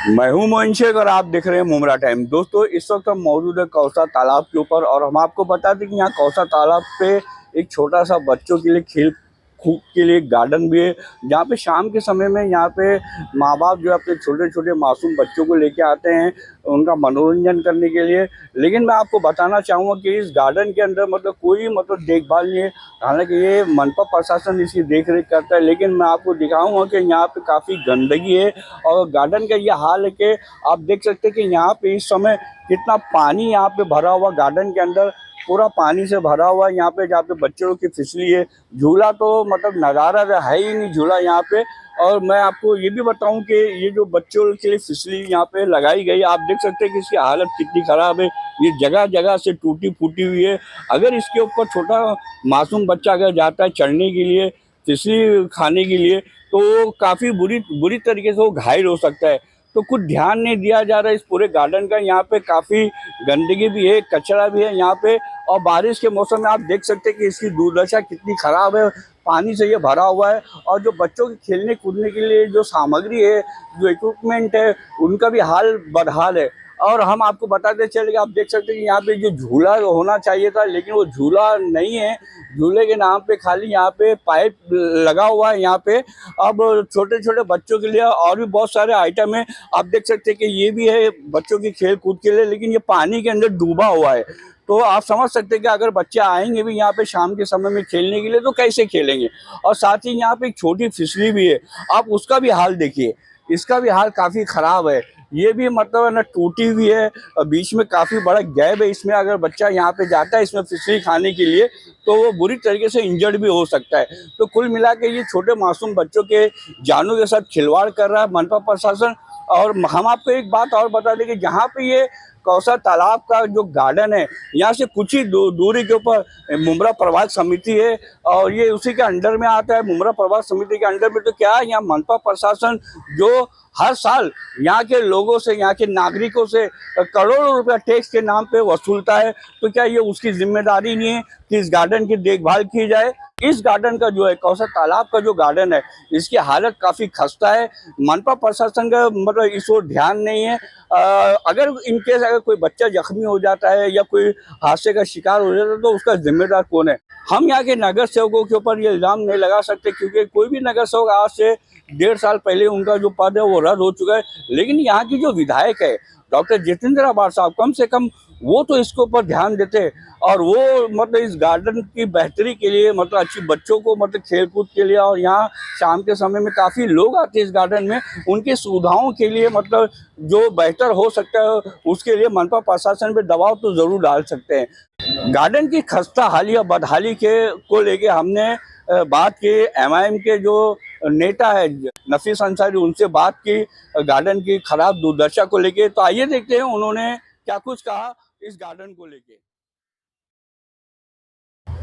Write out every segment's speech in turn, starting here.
मैं हूं मोइन शेख और आप देख रहे हैं मुमरा टाइम। दोस्तों, इस वक्त हम मौजूद है कौसा तालाब के ऊपर और हम आपको बता दें कि यहाँ कौसा तालाब पे एक छोटा सा बच्चों के लिए खेल कूद के लिए गार्डन भी है, जहाँ पे शाम के समय में यहाँ पे माँ बाप जो अपने छोटे छोटे मासूम बच्चों को लेके आते हैं उनका मनोरंजन करने के लिए। लेकिन मैं आपको बताना चाहूँगा कि इस गार्डन के अंदर कोई देखभाल नहीं है। हालांकि ये मनपा प्रशासन इसकी देख रेख करता है, लेकिन मैं आपको दिखाऊंगा कि यहाँ पे काफ़ी गंदगी है। और गार्डन का ये हाल है कि आप देख सकते हैं कि यहाँ पे इस समय कितना पानी यहाँ पे भरा हुआ, गार्डन के अंदर पूरा पानी से भरा हुआ है। यहाँ पे जहाँ पे बच्चों की फिसली है, झूला तो नज़ारा है ही नहीं झूला यहाँ पे। और मैं आपको ये भी बताऊं कि ये जो बच्चों के लिए फिसली यहाँ पे लगाई गई, आप देख सकते हैं कि इसकी हालत कितनी ख़राब है। ये जगह जगह से टूटी फूटी हुई है। अगर इसके ऊपर छोटा मासूम बच्चा अगर जाता है चढ़ने के लिए, फिसली खाने के लिए, तो काफ़ी बुरी तरीके से वो घायल हो सकता है। तो कुछ ध्यान नहीं दिया जा रहा है इस पूरे गार्डन का। यहाँ पे काफ़ी गंदगी भी है, कचरा भी है यहाँ पे। और बारिश के मौसम में आप देख सकते हैं कि इसकी दुर्दशा कितनी ख़राब है, पानी से ये भरा हुआ है। और जो बच्चों के खेलने कूदने के लिए जो सामग्री है, जो इक्विपमेंट है, उनका भी हाल बदहाल है। और हम आपको बताते चले कि आप देख सकते हैं कि यहाँ पे जो झूला होना चाहिए था, लेकिन वो झूला नहीं है। झूले के नाम पे खाली यहाँ पे पाइप लगा हुआ है यहाँ पे। अब छोटे छोटे बच्चों के लिए और भी बहुत सारे आइटम है। आप देख सकते हैं कि ये भी है बच्चों की खेल कूद के लिए, लेकिन ये पानी के अंदर डूबा हुआ है। तो आप समझ सकते हैं कि अगर बच्चे आएंगे भी यहाँ पे शाम के समय में खेलने के लिए तो कैसे खेलेंगे। और साथ ही यहाँ पे एक छोटी फिसली भी है, आप उसका भी हाल देखिए, इसका भी हाल काफ़ी ख़राब है। ये भी है ना टूटी हुई है, बीच में काफ़ी बड़ा गैप है। इसमें अगर बच्चा यहाँ पे जाता है इसमें फिसली खाने के लिए तो वो बुरी तरीके से इंजर्ड भी हो सकता है। तो कुल मिला के ये छोटे मासूम बच्चों के जानों के साथ खिलवाड़ कर रहा है मनपा प्रशासन। और हम आपको एक बात और बता दें कि जहाँ पे ये कौसा तालाब का जो गार्डन है, यहाँ से कुछ ही दूरी के ऊपर मुमरा प्रभाग समिति है और ये उसी के अंडर में आता है। मुमरा प्रभाग समिति के अंडर में तो क्या है, यहाँ मनपा प्रशासन जो हर साल यहाँ के लोगों से, यहाँ के नागरिकों से करोड़ों रुपया टैक्स के नाम पे वसूलता है। तो क्या ये उसकी जिम्मेदारी नहीं है कि इस गार्डन की देखभाल की जाए। इस गार्डन का जो है कौसा तालाब का जो गार्डन है, इसकी हालत काफ़ी खस्ता है। मनपा प्रशासन का इस ओर ध्यान नहीं है। अगर इनकेस अगर कोई बच्चा जख्मी हो जाता है या कोई हादसे का शिकार हो जाता है तो उसका जिम्मेदार कौन है। हम यहाँ के नगर सेवकों के ऊपर ये इल्ज़ाम नहीं लगा सकते, क्योंकि कोई भी नगर सेवक आज से 1.5 साल पहले उनका जो पद है वो रद्द हो चुका है। लेकिन यहाँ की जो विधायक है डॉक्टर जितेंद्र आभार साहब, कम से कम वो तो इसके ऊपर ध्यान देते और वो इस गार्डन की बेहतरी के लिए अच्छी बच्चों को खेल कूद के लिए, और यहाँ शाम के समय में काफ़ी लोग आते हैं इस गार्डन में, उनकी सुविधाओं के लिए जो बेहतर हो सकता है उसके लिए मनपा प्रशासन पे दबाव तो ज़रूर डाल सकते हैं। गार्डन की खस्ता हाली या बदहाली को लेके हमने बात की, MIM के जो नेता है नफीस अंसारी, उनसे बात की गार्डन की खराब दुर्दशा को लेके। तो आइए देखते हैं उन्होंने क्या कुछ कहा इस गार्डन को लेके।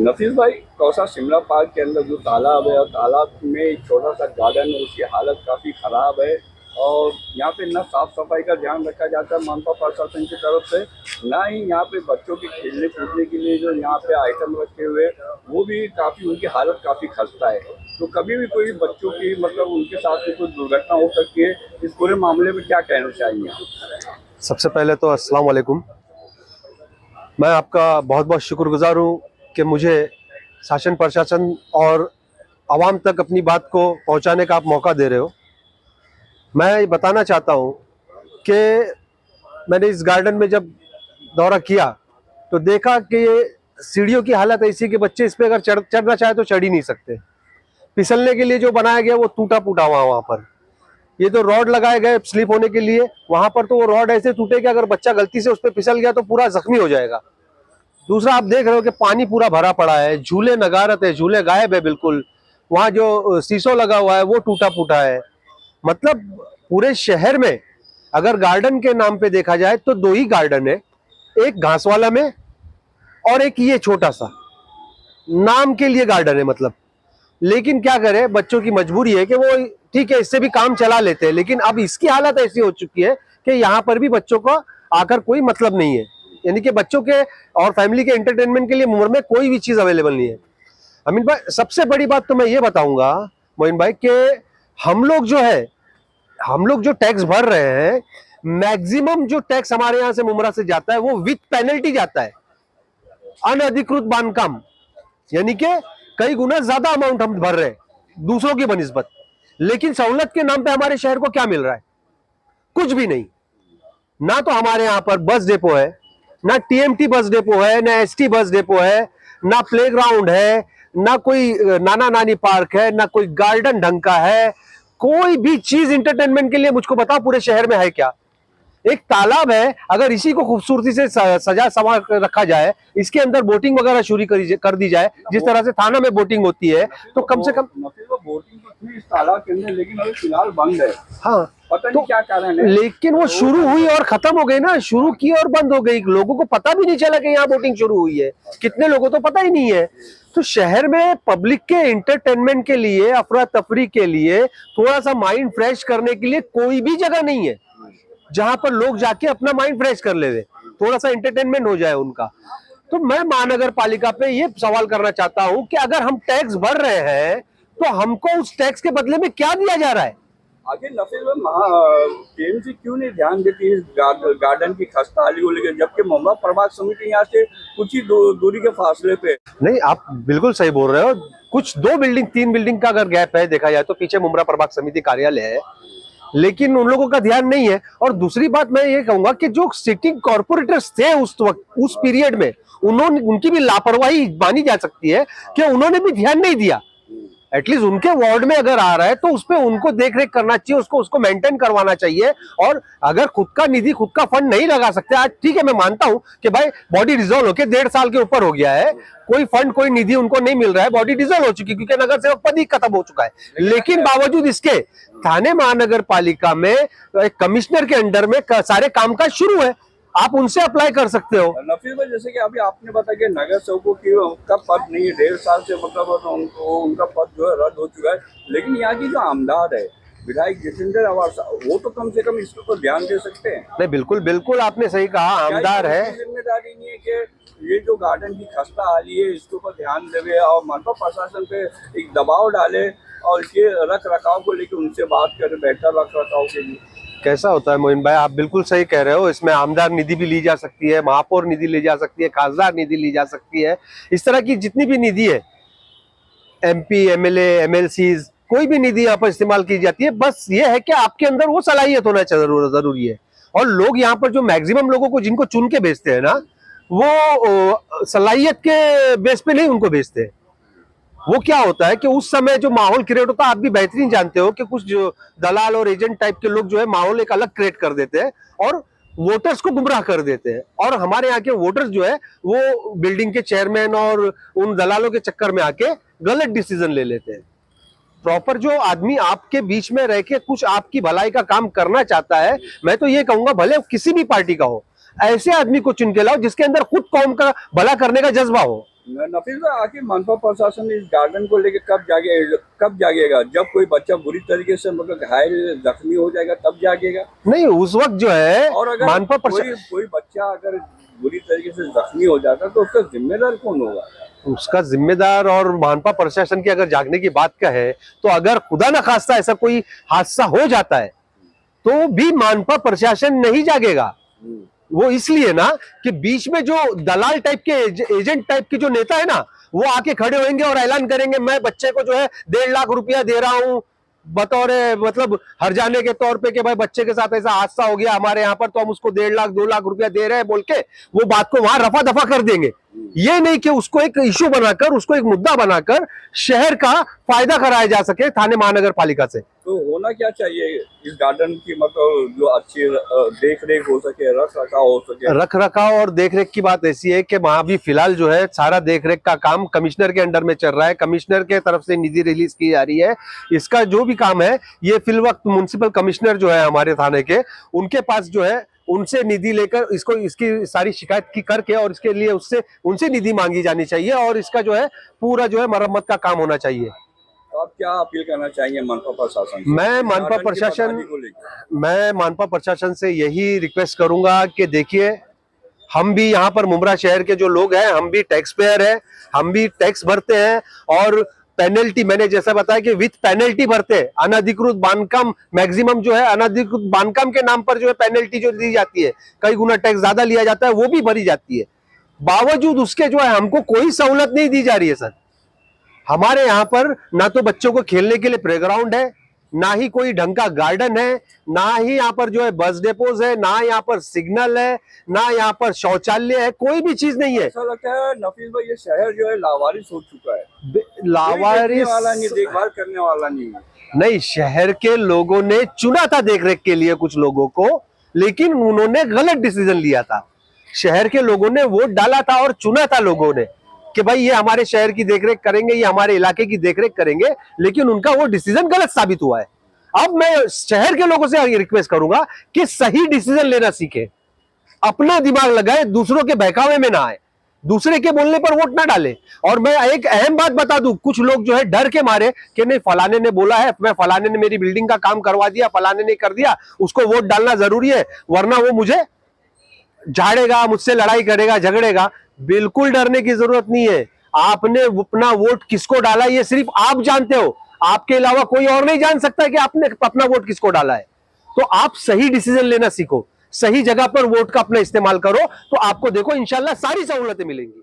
नफीस भाई, कौसा शिमला पार्क के अंदर जो तालाब है और तालाब में एक छोटा सा गार्डन है, उसकी हालत काफ़ी ख़राब है। और यहाँ पे ना साफ सफाई का ध्यान रखा जाता है मनपा प्रशासन की तरफ से, ना ही यहाँ पे बच्चों के खेलने कूदने के लिए जो यहाँ पे आइटम रखे हुए वो भी काफ़ी, उनकी हालत काफ़ी खस्ता है। तो कभी भी कोई बच्चों की उनके साथ में कोई दुर्घटना हो सकती है। इस पूरे मामले में क्या कहना चाहिए? सबसे पहले तो अस्सलाम वालेकुम। मैं आपका बहुत बहुत शुक्रगुजार हूँ कि मुझे शासन प्रशासन और आवाम तक अपनी बात को पहुँचाने का आप मौका दे रहे हो। मैं बताना चाहता हूँ कि मैंने इस गार्डन में जब दौरा किया तो देखा कि सीढ़ियों की हालत ऐसी कि बच्चे इस पर अगर चढ़ना चाहे तो चढ़ ही नहीं सकते। फिसलने के लिए जो बनाया गया वो टूटा फूटा हुआ वहाँ पर। ये तो रॉड लगाए गए स्लिप होने के लिए, वहाँ पर तो वो रॉड ऐसे टूटे कि अगर बच्चा गलती से उस पर फिसल गया तो पूरा जख्मी हो जाएगा। दूसरा, आप देख रहे हो कि पानी पूरा भरा पड़ा है, झूले नगारत है, झूले गायब है बिल्कुल। वहाँ जो शीशो लगा हुआ है वो टूटा फूटा है। मतलब पूरे शहर में अगर गार्डन के नाम पे देखा जाए तो 2 ही गार्डन है, एक घास वाला में और एक ये छोटा सा नाम के लिए गार्डन है। मतलब लेकिन क्या करें, बच्चों की मजबूरी है कि वो ठीक है इससे भी काम चला लेते हैं, लेकिन अब इसकी हालत ऐसी हो चुकी है कि यहाँ पर भी बच्चों को आकर कोई मतलब नहीं है। यानी कि बच्चों के और फैमिली के एंटरटेनमेंट के लिए मुमर में कोई भी चीज अवेलेबल नहीं है। अमीन भाई, सबसे बड़ी बात तो मैं ये बताऊंगा मोइन भाई कि हम लोग जो है हम लोग जो टैक्स भर रहे हैं, मैक्सिमम जो टैक्स हमारे यहां से मुमरा से जाता है वो विथ पेनल्टी जाता है, अनधिकृत बांधकाम, यानी कि कई गुना ज्यादा अमाउंट हम भर रहे हैं दूसरों की बनिस्बत। लेकिन सहूलत के नाम पे हमारे शहर को क्या मिल रहा है? कुछ भी नहीं। ना तो हमारे यहां पर बस डेपो है, ना टीएमटी बस डेपो है, ना एसटी बस डेपो है, ना प्लेग्राउंड है, ना कोई नाना नानी पार्क है, ना कोई गार्डन ढंग का है। कोई भी चीज इंटरटेनमेंट के लिए मुझको बताओ पूरे शहर में है क्या? एक तालाब है, अगर इसी को खूबसूरती से सजा संवार कर रखा जाए, इसके अंदर बोटिंग वगैरह शुरू कर दी जाए, जिस तरह से थाना में बोटिंग होती है, तो कम से कम बोटिंग तो थी इस तालाब के अंदर, लेकिन अभी फिलहाल बंद है। हाँ, पता नहीं क्या कारण है। लेकिन वो शुरू हुई और खत्म हो गई ना, शुरू की और बंद हो गई। लोगों को पता भी नहीं चला कि यहाँ बोटिंग शुरू हुई है, कितने लोगों तो पता ही नहीं है। तो शहर में पब्लिक के एंटरटेनमेंट के लिए, अफरा तफरी के लिए, थोड़ा सा माइंड फ्रेश करने के लिए कोई भी जगह नहीं है जहां पर लोग जाके अपना माइंड फ्रेश कर ले, थोड़ा सा एंटरटेनमेंट हो जाए उनका। तो मैं महानगर पालिका पे ये सवाल करना चाहता हूं कि अगर हम टैक्स भर रहे हैं तो हमको उस टैक्स के बदले में क्या दिया जा रहा है? आगे नफीस में टीएमसी क्यों नहीं ध्यान देती इस गार्डन की खस्ताहाली को लेकर, जबकि मुमरा प्रभाग समिति यहाँ से कुछ ही दूरी के फासले पे। नहीं, आप बिल्कुल सही बोल रहे हो। कुछ 2 बिल्डिंग 3 बिल्डिंग का अगर गैप है देखा जाए तो पीछे मुमरा प्रभाग समिति कार्यालय है, लेकिन उन लोगों का ध्यान नहीं है। और दूसरी बात मैं ये कहूंगा कि जो सिटिंग कॉर्पोरेटर्स थे उस वक्त, उस पीरियड में, उनकी भी लापरवाही मानी जा सकती है कि उन्होंने भी ध्यान नहीं दिया। एटलीस्ट उनके वार्ड में अगर आ रहा है तो उस पर उनको देख रेख करना चाहिए, उसको मेंटेन करवाना चाहिए। और अगर खुद का निधि, खुद का फंड नहीं लगा सकते, आज ठीक है मैं मानता हूं कि भाई बॉडी डिसॉल्व होकर 1.5 साल के ऊपर हो गया है, कोई फंड कोई निधि उनको नहीं मिल रहा है, बॉडी डिसॉल्व हो चुकी, क्योंकि नगर सेवक पद ही खत्म हो चुका है। लेकिन बावजूद इसके थाने महानगर पालिका में एक कमिश्नर के अंडर में सारे कामकाज शुरू है, आप उनसे अप्लाई कर सकते हो। नफीस भाई, जैसे कि अभी आपने बताया कि नगर सेवकों की उनका पद नहीं है, 1.5 साल से मतलब उनका पद जो है रद्द हो चुका है, लेकिन यहाँ की जो आमदार है विधायक जितेंद्र अवासा, वो तो कम से कम इसके ऊपर ध्यान दे सकते हैं। नहीं, बिल्कुल बिल्कुल आपने सही कहा, आमदार है। जिम्मेदारी नहीं है कि ये जो गार्डन की खस्ताहाली है इसके ऊपर ध्यान देवे और मनपा प्रशासन पे एक दबाव डाले और इसके रख रखाव को लेकर उनसे बात करें, बेहतर रख रखाव के लिए। कैसा होता है मोइन भाई, आप बिल्कुल सही कह रहे हो। इसमें आमदार निधि भी ली जा सकती है, महापौर निधि ली जा सकती है, खासदार निधि ली जा सकती है। इस तरह की जितनी भी निधि है, एमपी, एमएलए, एमएलसीज, कोई भी निधि यहाँ पर इस्तेमाल की जाती है। बस ये है कि आपके अंदर वो सलाहियत होना जरूरी है। और लोग यहाँ पर जो मैक्सिमम लोगों को जिनको चुन के भेजते हैं ना, वो सलाहियत के बेस पे नहीं उनको भेजते। वो क्या होता है कि उस समय जो माहौल क्रिएट होता है, आप भी बेहतरीन जानते हो कि कुछ जो दलाल और एजेंट टाइप के लोग जो है माहौल एक अलग क्रिएट कर देते हैं और वोटर्स को गुमराह कर देते हैं। और हमारे यहाँ के वोटर्स जो है वो बिल्डिंग के चेयरमैन और उन दलालों के चक्कर में आके गलत डिसीजन ले लेते हैं। प्रॉपर जो आदमी आपके बीच में रह के कुछ आपकी भलाई का काम करना चाहता है, मैं तो ये कहूंगा भले किसी भी पार्टी का हो, ऐसे आदमी को चुन के लाओ जिसके अंदर खुद कौम का भला करने का जज्बा हो। नफीस भाई, आखिर मनपा प्रशासन इस गार्डन को लेकर कब जागेगा? जब कोई बच्चा बुरी तरीके से मतलब घायल जख्मी हो जाएगा तब जागेगा? नहीं, उस वक्त जो है, और अगर मनपा कोई बच्चा अगर बुरी तरीके से जख्मी हो जाता तो उसका जिम्मेदार कौन होगा? उसका जिम्मेदार और मानपा प्रशासन की अगर जागने की बात का है तो अगर खुदा न खास्ता ऐसा कोई हादसा हो जाता है तो भी मानपा प्रशासन नहीं जागेगा। वो इसलिए ना कि बीच में जो दलाल टाइप के, एजेंट टाइप के जो नेता है ना, वो आके खड़े होंगे और ऐलान करेंगे मैं बच्चे को जो है 1.5 लाख रुपया दे रहा हूं बतौर मतलब हर जाने के तौर पे कि भाई बच्चे के साथ ऐसा हादसा हो गया हमारे यहाँ पर, तो हम उसको 1.5 लाख 2 लाख रुपया दे रहे हैं बोल के वो बात को वहां रफा दफा कर देंगे। ये नहीं कि उसको एक इश्यू बनाकर, उसको एक मुद्दा बनाकर शहर का फायदा कराया जा सके थाने महानगर पालिका से। तो होना क्या चाहिए इस गार्डन की, मतलब जो अच्छी देख रेख हो सके, रख रखाव हो सके? रख रखाव और देख रेख की बात ऐसी है कि वहां भी फिलहाल जो है सारा देख रेख का काम कमिश्नर के अंडर में चल रहा है, कमिश्नर के तरफ से निधि रिलीज की जा रही है। इसका जो भी काम है ये फिल वक्त म्युनिसिपल कमिश्नर जो है हमारे थाने के, उनके पास जो है उनसे निधि लेकर इसको, इसकी सारी शिकायत की करके और इसके लिए उनसे निधि मांगी जानी चाहिए और इसका जो है पूरा जो है मरम्मत का काम होना चाहिए। तो आप क्या अपील करना चाहेंगे मनपा प्रशासन से? मैं मानपा प्रशासन से यही रिक्वेस्ट करूंगा कि देखिए, हम भी यहाँ पर मुमरा शहर के जो लोग हैं, हम भी टैक्स पेयर हैं, हम भी टैक्स भरते हैं और पेनल्टी, मैंने जैसा बताया कि विथ पेनल्टी भरते हैं। अनधिकृत बांधकाम मैक्सिमम जो है, अनधिकृत बांधकाम के नाम पर जो है पेनल्टी जो दी जाती है, कई गुना टैक्स ज्यादा लिया जाता है, वो भी भरी जाती है। बावजूद उसके जो है हमको कोई सहूलत नहीं दी जा रही है सर। हमारे यहाँ पर ना तो बच्चों को खेलने के लिए प्लेग्राउंड है, ना ही कोई ढंग का गार्डन है, ना ही यहाँ पर जो है बस डेपोज है, ना यहाँ पर सिग्नल है, ना यहाँ पर शौचालय है, कोई भी चीज नहीं है। ऐसा लगता है नफीस भाई, ये शहर जो है लावारिस हो चुका है, लावारिस वाला नहीं, देखभाल करने वाला नहीं है। नहीं, शहर के लोगों ने चुना था देखरेख के लिए कुछ लोगों को, लेकिन उन्होंने गलत डिसीजन लिया था। शहर के लोगों ने वोट डाला था और चुना था लोगों ने कि भाई ये हमारे शहर की देखरेख करेंगे, ये हमारे इलाके की देखरेख करेंगे, लेकिन उनका वो डिसीजन गलत साबित हुआ है। अब मैं शहर के लोगों से रिक्वेस्ट करूंगा कि सही डिसीजन लेना सीखे, अपना दिमाग लगाए, दूसरों के बहकावे में ना आए, दूसरे के बोलने पर वोट ना डाले। और मैं एक अहम बात बता दूं, कुछ लोग जो है डर के मारे कि नहीं फलाने ने बोला है, मैं फलाने ने मेरी बिल्डिंग का काम करवा दिया, फलाने ने कर दिया, उसको वोट डालना जरूरी है वरना वो मुझे झाड़ेगा, मुझसे लड़ाई करेगा, झगड़ेगा। बिल्कुल डरने की जरूरत नहीं है। आपने अपना वोट किसको डाला ये सिर्फ आप जानते हो, आपके अलावा कोई और नहीं जान सकता कि आपने अपना वोट किसको डाला है। तो आप सही डिसीजन लेना सीखो, सही जगह पर वोट का अपना इस्तेमाल करो, तो आपको देखो इंशाल्लाह सारी सहूलतें मिलेंगी।